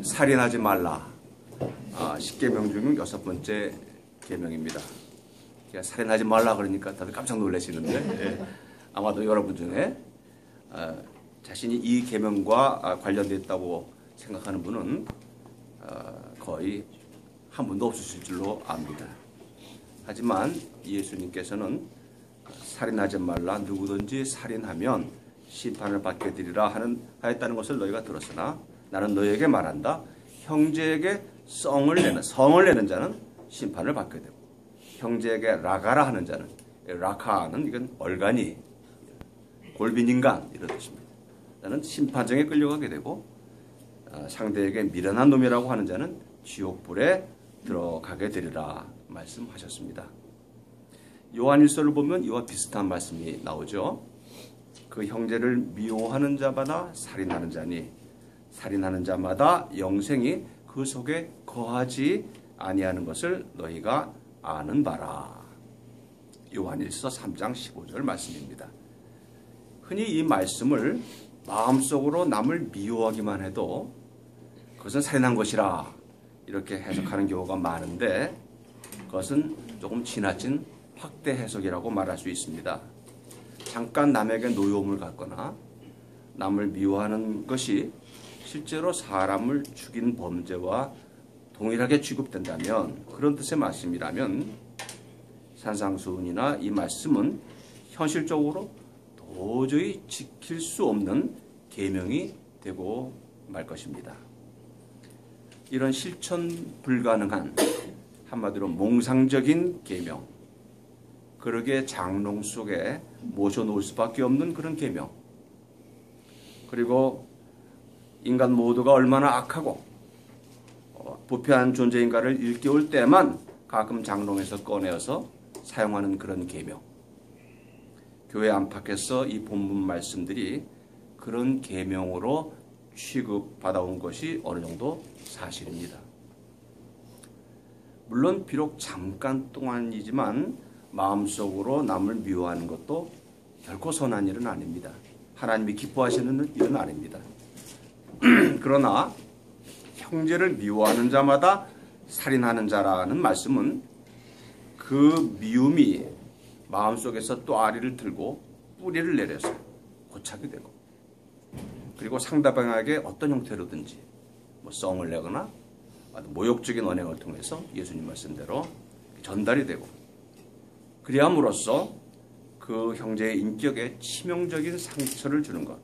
살인하지 말라. 10계명 중 6번째 계명입니다. 제가 살인하지 말라 그러니까 다들 깜짝 놀라시는데 아마도 여러분 중에 자신이 이 계명과 관련되어 있다고 생각하는 분은 거의 한 분도 없으실 줄로 압니다. 하지만 예수님께서는 살인하지 말라, 누구든지 살인하면 심판을 받게 되리라 하였다는 것을 너희가 들었으나 나는 너희에게 말한다. 형제에게 성을 내는 자는 심판을 받게 되고 형제에게 라가라 하는 자는, 라카는 이건 얼간이, 골빈인간 이런 뜻입니다. 나는 심판정에 끌려가게 되고 상대에게 미련한 놈이라고 하는 자는 지옥불에 들어가게 되리라 말씀하셨습니다. 요한일서를 보면 이와 비슷한 말씀이 나오죠. 그 형제를 미워하는 자마다 살인하는 자니 살인하는 자마다 영생이 그 속에 거하지 아니하는 것을 너희가 아는 바라. 요한일서 3장 15절 말씀입니다. 흔히 이 말씀을 마음속으로 남을 미워하기만 해도 그것은 살인한 것이라 이렇게 해석하는 경우가 많은데 그것은 조금 지나친 확대 해석이라고 말할 수 있습니다. 잠깐 남에게 노여움을 갖거나 남을 미워하는 것이 실제로 사람을 죽인 범죄와 동일하게 취급된다면, 그런 뜻의 말씀이라면 산상수훈이나 이 말씀은 현실적으로 도저히 지킬 수 없는 계명이 되고 말 것입니다. 이런 실천 불가능한, 한마디로 몽상적인 계명, 그러게 장롱 속에 모셔놓을 수밖에 없는 그런 계명, 그리고 인간 모두가 얼마나 악하고 부패한 존재인가를 일깨울 때만 가끔 장롱에서 꺼내어서 사용하는 그런 계명, 교회 안팎에서 이 본문 말씀들이 그런 계명으로 취급받아온 것이 어느 정도 사실입니다. 물론 비록 잠깐 동안이지만 마음속으로 남을 미워하는 것도 결코 선한 일은 아닙니다. 하나님이 기뻐하시는 일은 아닙니다. 그러나 형제를 미워하는 자마다 살인하는 자라는 말씀은 그 미움이 마음속에서 또 아리를 들고 뿌리를 내려서 고착이 되고, 그리고 상대방에게 어떤 형태로든지 성을 내거나 모욕적인 언행을 통해서 예수님 말씀대로 전달이 되고, 그리함으로써 그 형제의 인격에 치명적인 상처를 주는 것,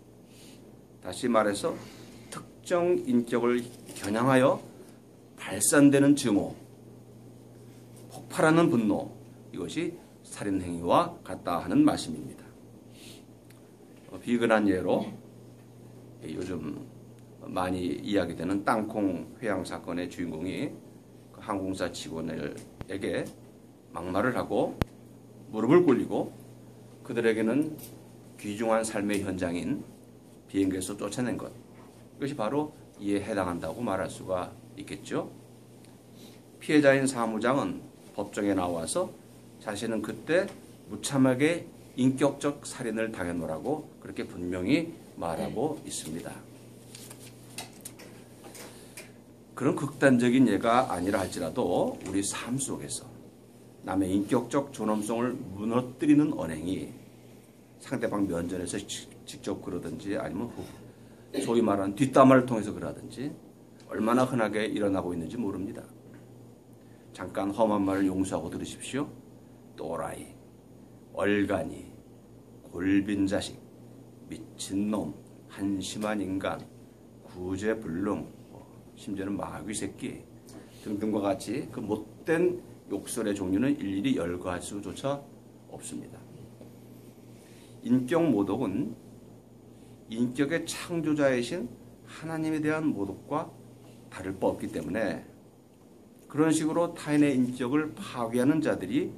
다시 말해서 특정 인격을 겨냥하여 발산되는 증오, 폭발하는 분노, 이것이 살인행위와 같다 하는 말씀입니다. 비근한 예로 요즘 많이 이야기되는 땅콩 회항 사건의 주인공이 그 항공사 직원에게 막말을 하고 무릎을 꿇리고 그들에게는 귀중한 삶의 현장인 비행기에서 쫓아낸 것, 이것이 바로 이에 해당한다고 말할 수가 있겠죠. 피해자인 사무장은 법정에 나와서 자신은 그때 무참하게 인격적 살인을 당했노라고 그렇게 분명히 말하고 있습니다. 그런 극단적인 예가 아니라 할지라도 우리 삶 속에서 남의 인격적 존엄성을 무너뜨리는 언행이 상대방 면전에서 직접 그러든지 아니면 소위 말하는 뒷담화를 통해서 그러든지 얼마나 흔하게 일어나고 있는지 모릅니다. 잠깐 험한 말을 용서하고 들으십시오. 또라이, 얼간이, 골빈 자식, 미친놈, 한심한 인간, 구제불능, 심지어는 마귀 새끼 등등과 같이 그 못된 욕설의 종류는 일일이 열거할 수조차 없습니다. 인격 모독은 인격의 창조자이신 하나님에 대한 모독과 다를 바 없기 때문에 그런 식으로 타인의 인격을 파괴하는 자들이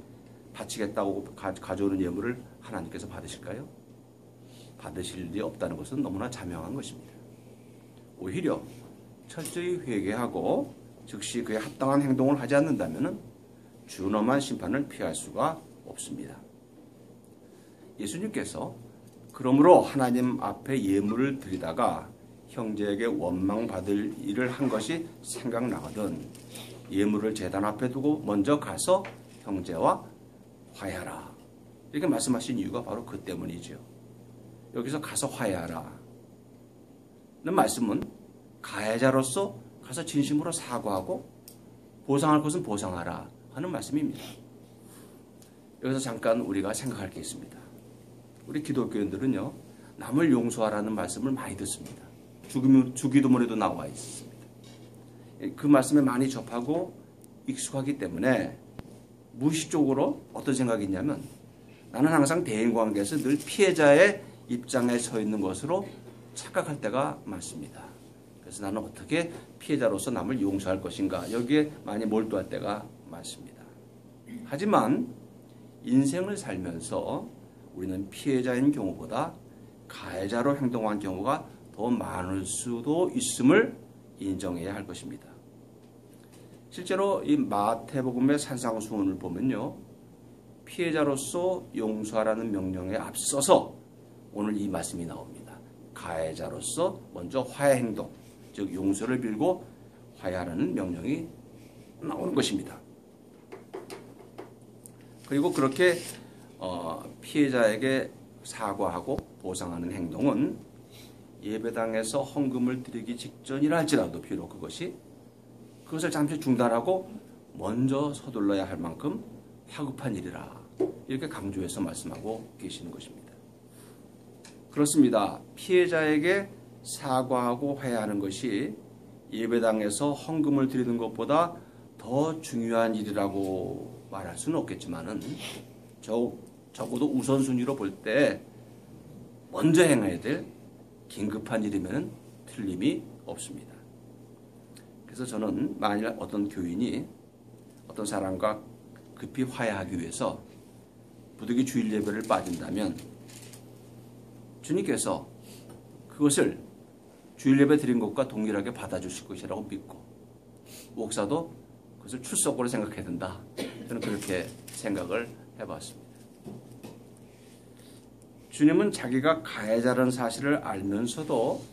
바치겠다고 가져오는 예물을 하나님께서 받으실까요? 받으실 일이 없다는 것은 너무나 자명한 것입니다. 오히려 철저히 회개하고 즉시 그에 합당한 행동을 하지 않는다면 준엄한 심판을 피할 수가 없습니다. 예수님께서 그러므로 하나님 앞에 예물을 드리다가 형제에게 원망받을 일을 한 것이 생각나거든 예물을 제단 앞에 두고 먼저 가서 형제와 화해하라. 이렇게 말씀하신 이유가 바로 그 때문이죠. 여기서 가서 화해하라 는 말씀은 가해자로서 가서 진심으로 사과하고 보상할 것은 보상하라 하는 말씀입니다. 여기서 잠깐 우리가 생각할 게 있습니다. 우리 기독교인들은요, 남을 용서하라는 말씀을 많이 듣습니다. 주기도문에도 나와 있습니다. 그 말씀에 많이 접하고 익숙하기 때문에 무의식적으로 어떤 생각이 있냐면 나는 항상 대인관계에서 늘 피해자의 입장에 서 있는 것으로 착각할 때가 많습니다. 그래서 나는 어떻게 피해자로서 남을 용서할 것인가 여기에 많이 몰두할 때가 많습니다. 하지만 인생을 살면서 우리는 피해자인 경우보다 가해자로 행동한 경우가 더 많을 수도 있음을 인정해야 할 것입니다. 실제로 이 마태복음의 산상수훈을 보면요, 피해자로서 용서하라는 명령에 앞서서 오늘 이 말씀이 나옵니다. 가해자로서 먼저 화해 행동, 즉 용서를 빌고 화해하라는 명령이 나오는 것입니다. 그리고 그렇게 피해자에게 사과하고 보상하는 행동은 예배당에서 헌금을 드리기 직전이라 할지라도 비록 그것을 잠시 중단하고 먼저 서둘러야 할 만큼 다급한 일이라 이렇게 강조해서 말씀하고 계시는 것입니다. 그렇습니다. 피해자에게 사과하고 화해하는 것이 예배당에서 헌금을 드리는 것보다 더 중요한 일이라고 말할 수는 없겠지만은 적어도 우선순위로 볼 때 먼저 행해야 될 긴급한 일이면 틀림이 없습니다. 그래서 저는 만일 어떤 교인이 어떤 사람과 급히 화해하기 위해서 부득이 주일 예배를 빠진다면 주님께서 그것을 주일 예배 드린 것과 동일하게 받아주실 것이라고 믿고 목사도 그것을 출석으로 생각해야 된다. 저는 그렇게 생각을 해봤습니다. 주님은 자기가 가해자라는 사실을 알면서도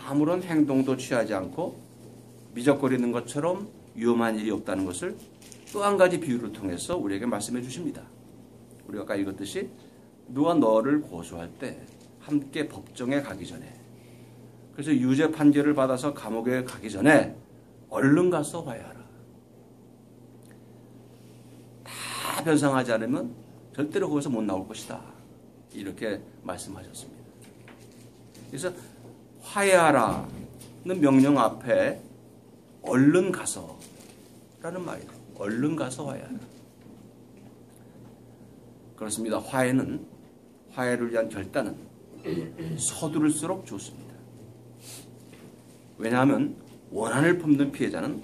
아무런 행동도 취하지 않고 미적거리는 것처럼 위험한 일이 없다는 것을 또 한 가지 비유를 통해서 우리에게 말씀해 주십니다. 우리가 아까 읽었듯이 누가 너를 고소할 때 함께 법정에 가기 전에, 그래서 유죄 판결을 받아서 감옥에 가기 전에 얼른 가서 화해하라. 다 변상하지 않으면 절대로 거기서 못 나올 것이다. 이렇게 말씀하셨습니다. 그래서 화해하라는 명령 앞에 얼른 가서 라는 말이에요. 얼른 가서 화해하라. 그렇습니다. 화해를 위한 결단은 서두를수록 좋습니다. 왜냐하면 원한을 품는 피해자는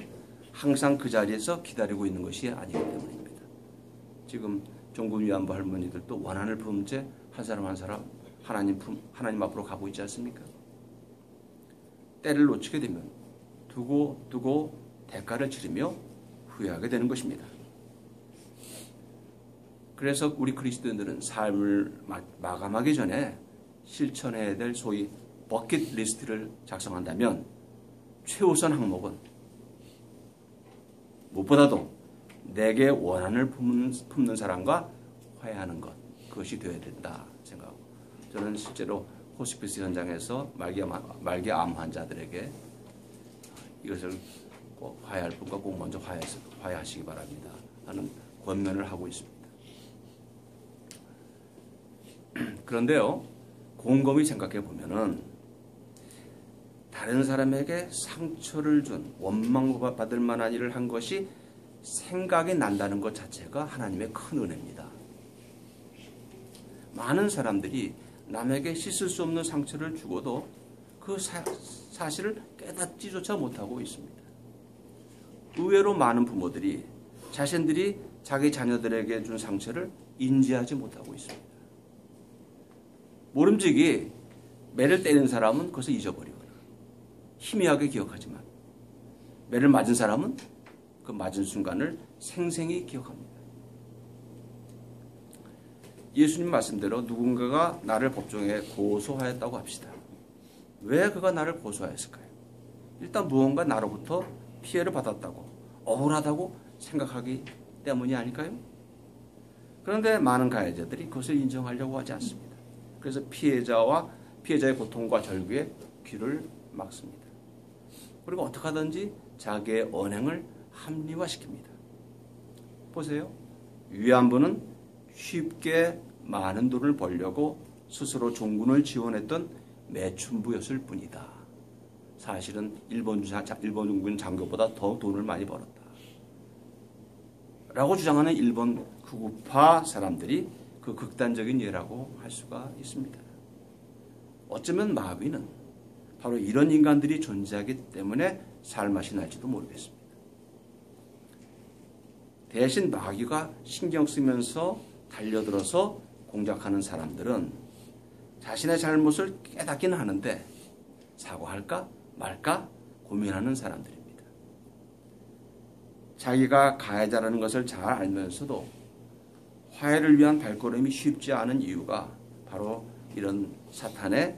항상 그 자리에서 기다리고 있는 것이 아니기 때문입니다. 지금 종군위안부 할머니들도 원한을 품은 채 한 사람 한 사람 하나님 앞으로 가고 있지 않습니까? 때를 놓치게 되면 두고 대가를 치르며 후회하게 되는 것입니다. 그래서 우리 그리스도인들은 삶을 마감하기 전에 실천해야 될 소위 버킷리스트를 작성한다면 최우선 항목은 무엇보다도 내게 원한을 품는 사람과 화해하는 것, 그것이 되어야 된다 생각하고, 저는 실제로 호스피스 현장에서 말기암 환자들에게 이것을 꼭 화해할 분과 꼭 먼저 화해하시기 바랍니다 하는 권면을 하고 있습니다. 그런데요, 곰곰이 생각해 보면은 다른 사람에게 상처를 준 원망받을 만한 일을 한 것이 생각이 난다는 것 자체가 하나님의 큰 은혜입니다. 많은 사람들이 남에게 씻을 수 없는 상처를 주고도 그 사실을 깨닫지조차 못하고 있습니다. 의외로 많은 부모들이 자신들이 자기 자녀들에게 준 상처를 인지하지 못하고 있습니다. 모름지기 매를 때린 사람은 그것을 잊어버리거나 희미하게 기억하지만 매를 맞은 사람은 그 맞은 순간을 생생히 기억합니다. 예수님 말씀대로 누군가가 나를 법정에 고소하였다고 합시다. 왜 그가 나를 고소하였을까요? 일단 무언가 나로부터 피해를 받았다고, 억울하다고 생각하기 때문이 아닐까요? 그런데 많은 가해자들이 그것을 인정하려고 하지 않습니다. 그래서 피해자의 고통과 절규에 귀를 막습니다. 그리고 어떻게 하든지 자기의 언행을 합리화시킵니다. 보세요. 위안부는 쉽게 많은 돈을 벌려고 스스로 종군을 지원했던 매춘부였을 뿐이다. 사실은 일본군 장교보다 더 돈을 많이 벌었다. 라고 주장하는 일본 극우파 사람들이 그 극단적인 예라고 할 수가 있습니다. 어쩌면 마귀는 바로 이런 인간들이 존재하기 때문에 살맛이 날지도 모르겠습니다. 대신 마귀가 신경 쓰면서 달려들어서 공작하는 사람들은 자신의 잘못을 깨닫긴 하는데 사과할까 말까 고민하는 사람들입니다. 자기가 가해자라는 것을 잘 알면서도 화해를 위한 발걸음이 쉽지 않은 이유가 바로 이런 사탄의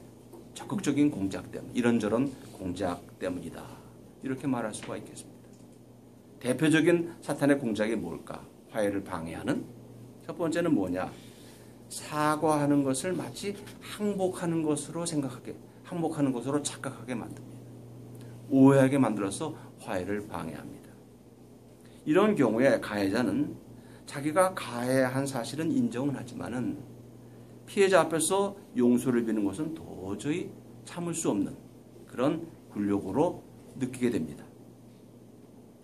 적극적인 공작 때문, 이런저런 공작 때문이다. 이렇게 말할 수가 있겠습니다. 대표적인 사탄의 공작이 뭘까? 화해를 방해하는? 첫 번째는 뭐냐? 사과하는 것을 마치 항복하는 것으로 항복하는 것으로 착각하게 만듭니다. 오해하게 만들어서 화해를 방해합니다. 이런 경우에 가해자는 자기가 가해한 사실은 인정은 하지만은 피해자 앞에서 용서를 비는 것은 도저히 참을 수 없는 그런 굴욕으로 느끼게 됩니다.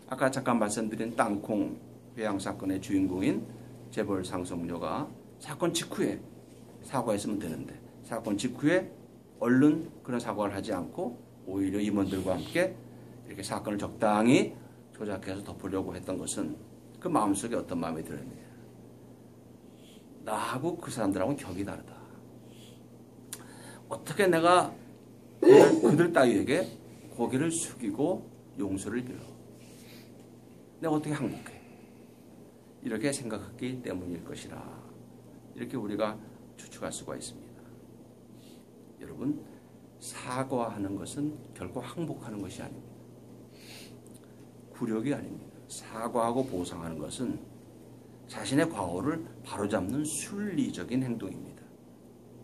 아까 잠깐 말씀드린 땅콩 회항 사건의 주인공인 재벌 상속녀가 사건 직후에 사과했으면 되는데 사건 직후에 얼른 그런 사과를 하지 않고 오히려 임원들과 함께 이렇게 사건을 적당히 조작해서 덮으려고 했던 것은 그 마음속에 어떤 마음이 들었느냐. 나하고 그 사람들하고는 격이 다르다. 어떻게 내가 그들 따위에게 고개를 숙이고 용서를 빌어. 내가 어떻게 항복해. 이렇게 생각했기 때문일 것이라. 이렇게 우리가 추측할 수가 있습니다. 여러분, 사과하는 것은 결코 항복하는 것이 아닙니다. 굴욕이 아닙니다. 사과하고 보상하는 것은 자신의 과오를 바로잡는 순리적인 행동입니다.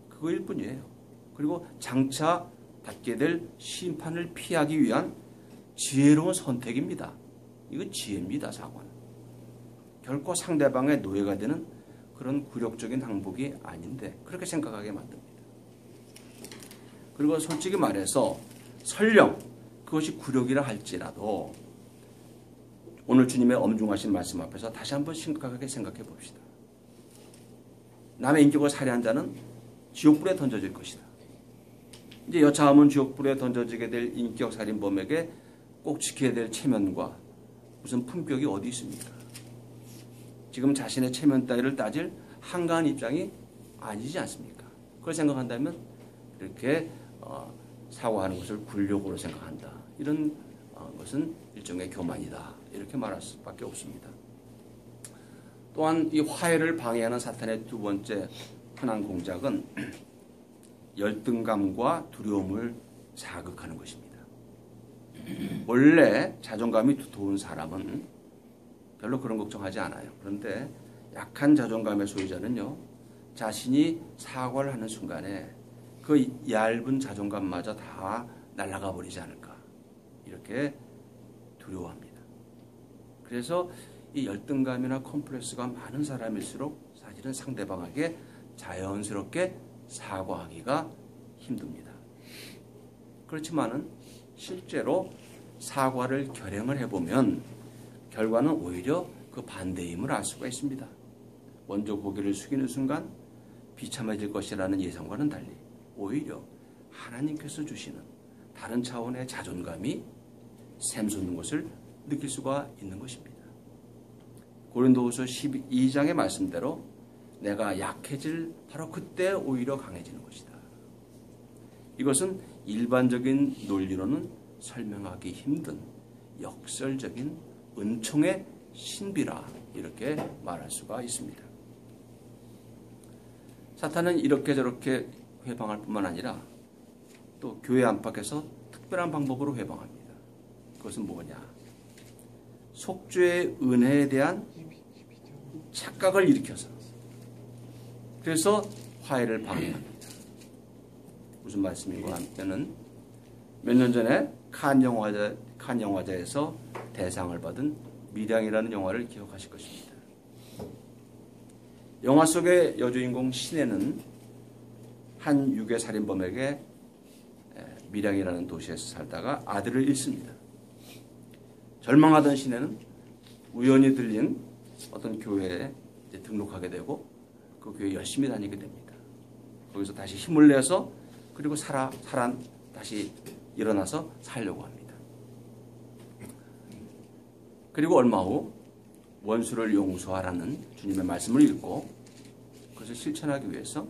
그거일 뿐이에요. 그리고 장차 받게 될 심판을 피하기 위한 지혜로운 선택입니다. 이건 지혜입니다. 사과는. 결코 상대방의 노예가 되는 그런 굴욕적인 항복이 아닌데 그렇게 생각하게 만듭니다. 그리고 솔직히 말해서 설령 그것이 굴욕이라 할지라도 오늘 주님의 엄중하신 말씀 앞에서 다시 한번 심각하게 생각해 봅시다. 남의 인격을 살해한 자는 지옥불에 던져질 것이다. 이제 여차하면 지옥불에 던져지게 될 인격살인범에게 꼭 지켜야 될 체면과 무슨 품격이 어디 있습니까? 지금 자신의 체면 따위를 따질 한가한 입장이 아니지 않습니까? 그걸 생각한다면 이렇게 사과하는 것을 굴욕으로 생각한다. 이런 것은 일종의 교만이다. 이렇게 말할 수밖에 없습니다. 또한 이 화해를 방해하는 사탄의 두 번째 흔한 공작은 열등감과 두려움을 자극하는 것입니다. 원래 자존감이 두터운 사람은 별로 그런 걱정하지 않아요. 그런데 약한 자존감의 소유자는요, 자신이 사과를 하는 순간에 그 얇은 자존감마저 다 날아가 버리지 않을까. 이렇게 두려워합니다. 그래서 이 열등감이나 컴플렉스가 많은 사람일수록 사실은 상대방에게 자연스럽게 사과하기가 힘듭니다. 그렇지만은 실제로 사과를 결행을 해보면 결과는 오히려 그 반대임을 알 수가 있습니다. 먼저 고개를 숙이는 순간 비참해질 것이라는 예상과는 달리 오히려 하나님께서 주시는 다른 차원의 자존감이 샘솟는 것을 느낄 수가 있는 것입니다. 고린도후서 12장의 말씀대로 내가 약해질 바로 그때 오히려 강해지는 것이다. 이것은 일반적인 논리로는 설명하기 힘든 역설적인 은총의 신비라 이렇게 말할 수가 있습니다. 사탄은 이렇게 저렇게 회방할 뿐만 아니라 또 교회 안팎에서 특별한 방법으로 회방합니다. 그것은 뭐냐? 속죄의 은혜에 대한 착각을 일으켜서 그래서 화해를 방해합니다. 무슨 말씀인가 하면은 몇 년 전에 칸 영화제에서 대상을 받은 미량이라는 영화를 기억하실 것입니다. 영화 속의 여주인공 신혜는 한 유괴 살인범에게 밀양이라는 도시에서 살다가 아들을 잃습니다. 절망하던 신혜는 우연히 들린 어떤 교회에 등록하게 되고 그 교회에 열심히 다니게 됩니다. 거기서 다시 힘을 내서 그리고 다시 일어나서 살려고 합니다. 그리고 얼마 후 원수를 용서하라는 주님의 말씀을 읽고 그것을 실천하기 위해서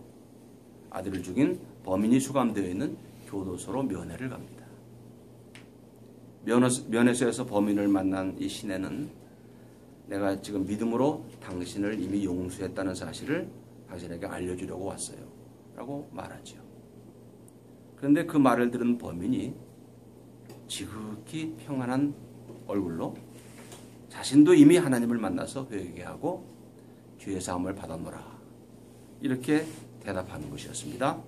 아들을 죽인 범인이 수감되어 있는 교도소로 면회를 갑니다. 면회소에서 범인을 만난 이 신혜는 내가 지금 믿음으로 당신을 이미 용서했다는 사실을 당신에게 알려주려고 왔어요 라고 말하죠. 그런데 그 말을 들은 범인이 지극히 평안한 얼굴로 자신도 이미 하나님을 만나서 회개하고 죄 사함을 받았노라 이렇게 대답하는 것이었습니다.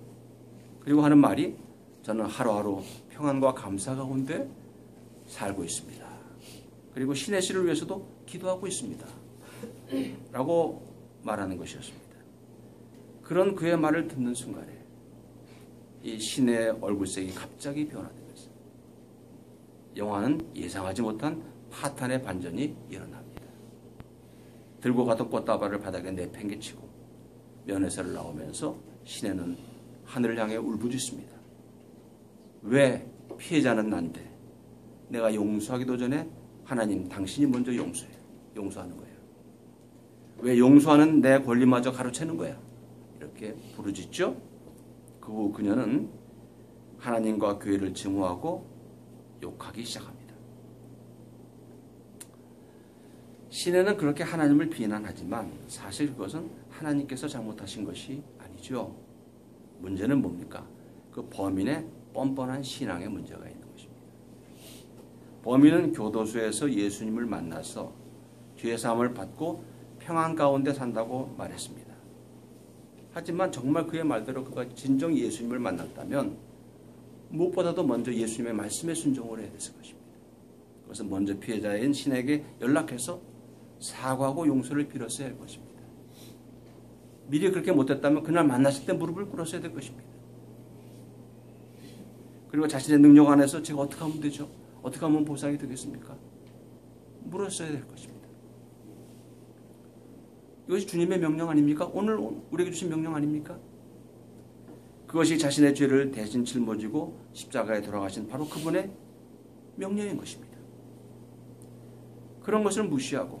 그리고 하는 말이 저는 하루하루 평안과 감사 가운데 살고 있습니다. 그리고 신혜 씨를 위해서도 기도하고 있습니다. 라고 말하는 것이었습니다. 그런 그의 말을 듣는 순간에 이 신의 얼굴색이 갑자기 변화된 것입니다. 영화는 예상하지 못한 파탄의 반전이 일어납니다. 들고 가던 꽃다발을 바닥에 내팽개치고 면회소를 나오면서 신혜는 하늘을 향해 울부짖습니다. 왜 피해자는 난데 내가 용서하기도 전에 하나님 당신이 먼저 용서하는 거예요. 왜 용서하는 내 권리마저 가로채는 거야. 이렇게 부르짖죠. 그 후 그녀는 하나님과 교회를 증오하고 욕하기 시작합니다. 신혜는 그렇게 하나님을 비난하지만 사실 그것은 하나님께서 잘못하신 것이 아니죠. 문제는 뭡니까? 그 범인의 뻔뻔한 신앙에 문제가 있는 것입니다. 범인은 교도소에서 예수님을 만나서 죄사함을 받고 평안 가운데 산다고 말했습니다. 하지만 정말 그의 말대로 그가 진정 예수님을 만났다면 무엇보다도 먼저 예수님의 말씀에 순종을 해야 됐을 것입니다. 그것은 먼저 피해자인 신에게 연락해서 사과하고 용서를 빌었어야 할 것입니다. 미리 그렇게 못했다면 그날 만났을 때 무릎을 꿇었어야 될 것입니다. 그리고 자신의 능력 안에서 제가 어떻게 하면 되죠? 어떻게 하면 보상이 되겠습니까? 물었어야 될 것입니다. 이것이 주님의 명령 아닙니까? 오늘 우리에게 주신 명령 아닙니까? 그것이 자신의 죄를 대신 짊어지고 십자가에 돌아가신 바로 그분의 명령인 것입니다. 그런 것을 무시하고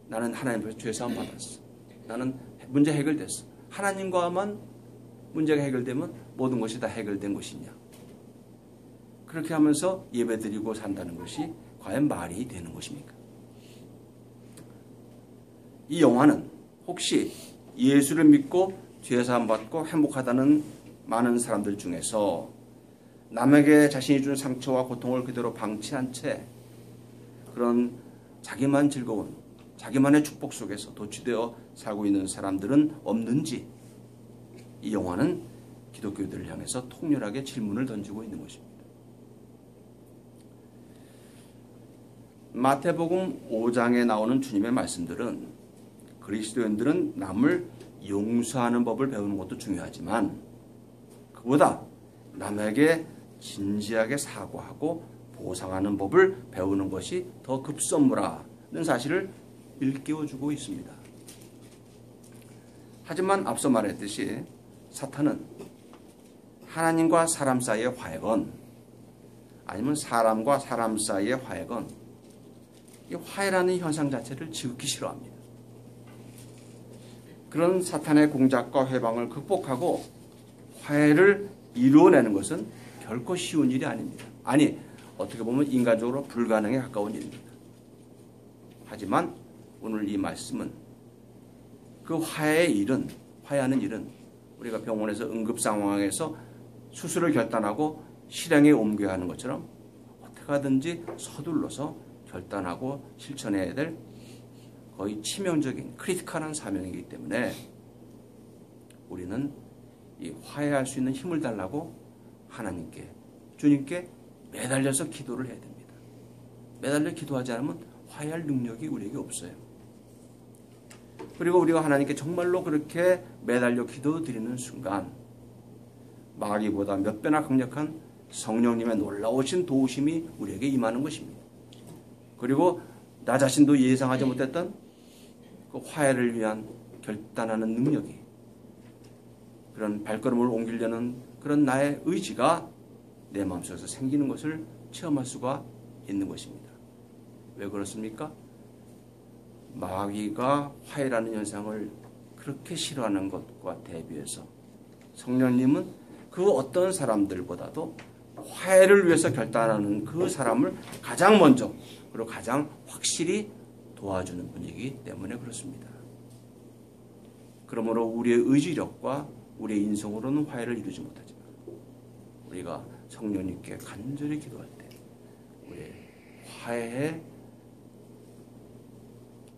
나는 하나님께서 죄사함 받았어. 나는 문제 해결됐어. 하나님과만 문제가 해결되면 모든 것이 다 해결된 것이냐. 그렇게 하면서 예배드리고 산다는 것이 과연 말이 되는 것입니까? 이 영화는 혹시 예수를 믿고 죄사함 받고 행복하다는 많은 사람들 중에서 남에게 자신이 준 상처와 고통을 그대로 방치한 채 그런 자기만 즐거운 자기만의 축복 속에서 도취되어 살고 있는 사람들은 없는지 이 영화는 기독교들을 향해서 통렬하게 질문을 던지고 있는 것입니다. 마태복음 5장에 나오는 주님의 말씀들은 그리스도인들은 남을 용서하는 법을 배우는 것도 중요하지만 그보다 남에게 진지하게 사과하고 보상하는 법을 배우는 것이 더 급선무라는 사실을 일깨워주고 있습니다. 하지만 앞서 말했듯이 사탄은 하나님과 사람 사이의 화해건 아니면 사람과 사람 사이의 화해건 이 화해라는 현상 자체를 지극히 싫어합니다. 그런 사탄의 공작과 회방을 극복하고 화해를 이루어내는 것은 결코 쉬운 일이 아닙니다. 아니, 어떻게 보면 인간적으로 불가능에 가까운 일입니다. 하지만 오늘 이 말씀은 그 화해하는 일은 우리가 병원에서 응급 상황에서 수술을 결단하고 실행에 옮겨야 하는 것처럼 어떻게 하든지 서둘러서 결단하고 실천해야 될 거의 치명적인 크리티컬한 사명이기 때문에 우리는 이 화해할 수 있는 힘을 달라고 하나님께, 주님께 매달려서 기도를 해야 됩니다. 매달려 기도하지 않으면 화해할 능력이 우리에게 없어요. 그리고 우리가 하나님께 정말로 그렇게 매달려 기도드리는 순간 마귀보다 몇 배나 강력한 성령님의 놀라우신 도우심이 우리에게 임하는 것입니다. 그리고 나 자신도 예상하지 못했던 그 화해를 위한 결단하는 능력이, 그런 발걸음을 옮기려는 그런 나의 의지가 내 마음속에서 생기는 것을 체험할 수가 있는 것입니다. 왜 그렇습니까? 마귀가 화해라는 현상을 그렇게 싫어하는 것과 대비해서 성령님은 그 어떤 사람들보다도 화해를 위해서 결단하는 그 사람을 가장 먼저 그리고 가장 확실히 도와주는 분이기 때문에 그렇습니다. 그러므로 우리의 의지력과 우리의 인성으로는 화해를 이루지 못하지만 우리가 성령님께 간절히 기도할 때 우리의 화해의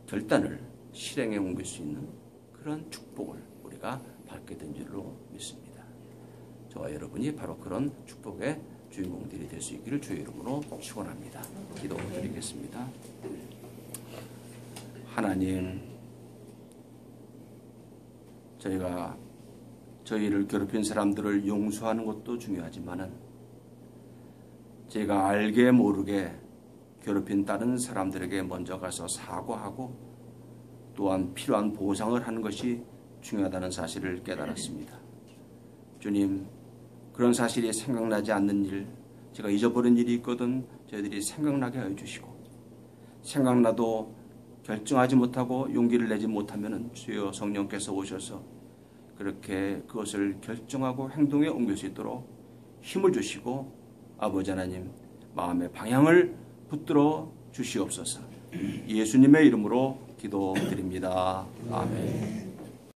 결단을 실행에 옮길 수 있는 그런 축복을 우리가 받게 된 줄로 믿습니다. 저와 여러분이 바로 그런 축복의 주인공들이 될 수 있기를 주의 이름으로 축원합니다. 기도드리겠습니다. 하나님, 저희가 저희를 괴롭힌 사람들을 용서하는 것도 중요하지만은 제가 알게 모르게 괴롭힌 다른 사람들에게 먼저 가서 사과하고 또한 필요한 보상을 하는 것이 중요하다는 사실을 깨달았습니다. 주님, 그런 사실이 생각나지 않는 일, 제가 잊어버린 일이 있거든 저희들이 생각나게 하여 주시고, 생각나도 결정하지 못하고 용기를 내지 못하면 주여 성령께서 오셔서 그렇게 그것을 결정하고 행동에 옮길 수 있도록 힘을 주시고 아버지 하나님 마음의 방향을 붙들어 주시옵소서. 예수님의 이름으로 기도드립니다. 아멘.